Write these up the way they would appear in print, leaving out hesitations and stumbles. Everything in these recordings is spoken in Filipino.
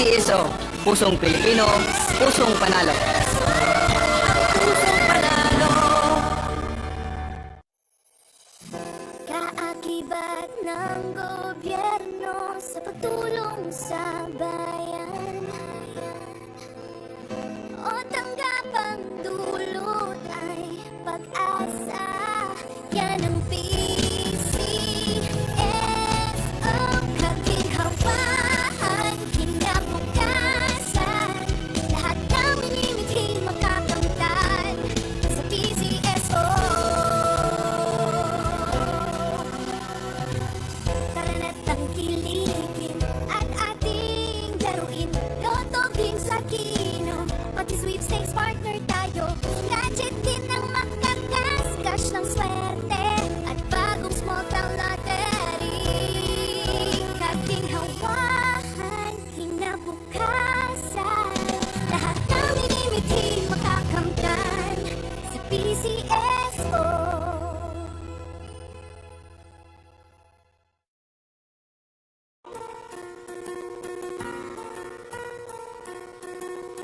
PCSO, Pusong Pilipino, Pusong Panalo. Pusong panalo. Kaakibat ng gobyerno sa pagtulong sa bayan, o tanggapang dulot ay pag-asa. Yan ang PCSO, kaginhawahan, kinabukasan. Lahat ng minimiting makakamtan sa PCSO. Tara na't tangkilikin at ating laruin. Loto, bingo sa kino, pati sweepstakes partner tayo. Gadget din ang makakas-cash ng swerte at bagong small town lottery. Kaginhawahan, kinabukasan. Lahat ng minimiting makakamtan sa PCSO.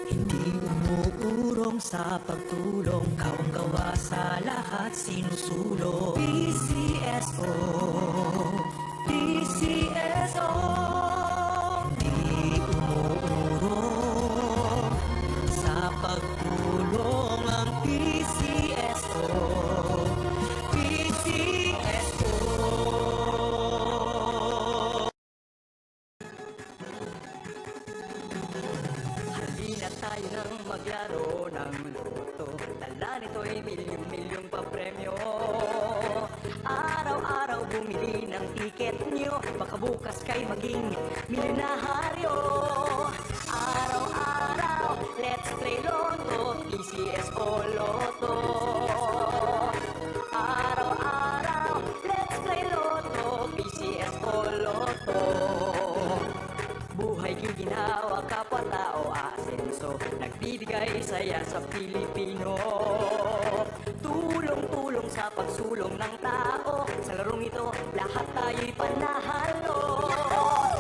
Hindi umuurong sa pagtulong, kau ang gawa sa lahat sinusulong. PCSO, PCSO. Hindi umuurong sa pagtulong ang PCSO, PCSO. Halina tayo nang maglaro ng loto. Dala nito'y milyong-milyong papremyo. Araw-araw bumili ng tiket nyo, baka bukas kay maging milyonaryo. Araw-araw, let's play Lotto, PCSO Lotto. Araw-araw, let's play Lotto, PCSO Lotto. Buhay ginawa, kapwa-tao, asenso, nagbibigay saya sa Pilipino. Tulong-tulong sa pagsulong ng tao, sa larong ito, lahat tayo'y panahalo.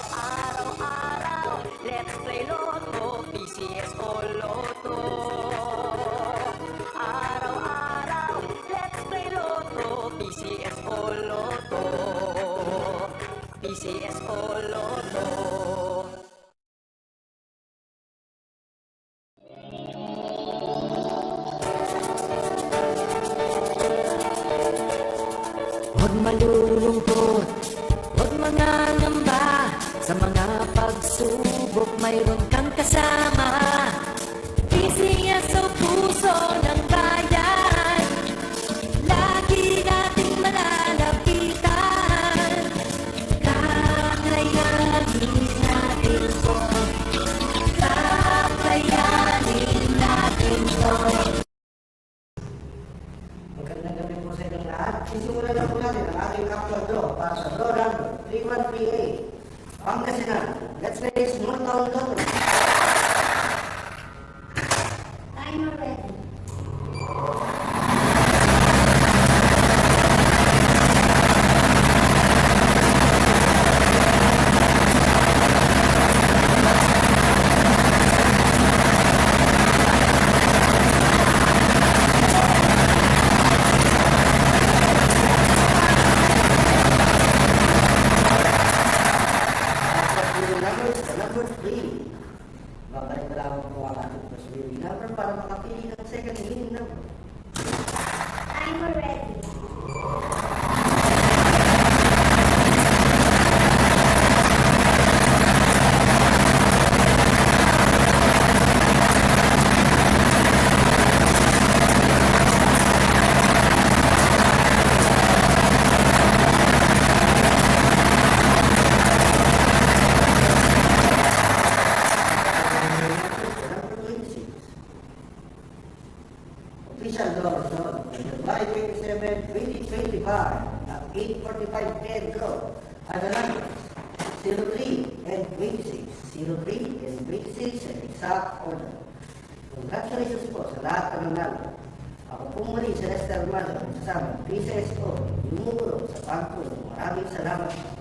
Araw-araw, let's play Lotto, PCSO Lotto. Araw-araw, let's play Lotto, PCSO Lotto. PCSO Lotto. Huwag malulungkot, huwag mangangamba. Sa mga pagsubok mayroon kang kasama. PCSO, puso ng bayan, lagi nating malalapitan. Kakayanin natin to, kakayanin natin to. Magandang gabi po sa inyong lahat. Sisimulan na po natin ang ating actual draw para sa draw number 31PA. Pangasinan, let's play small town lottery. Timer ready. Number 3. Babalik na lang po ang ating first winning number para makapili ng second winning number. Timer ready. Number 26. Official draw result on July 27, 2025 at 8:45 p.m. draw are the numbers 03 and 26, 03 and 26 in exact order. Congratulations po sa lahat ng nanalo. Ako po muli si Lester Malo, kasama PCSO, Yumuro sa pagtulong. Maraming salamat po.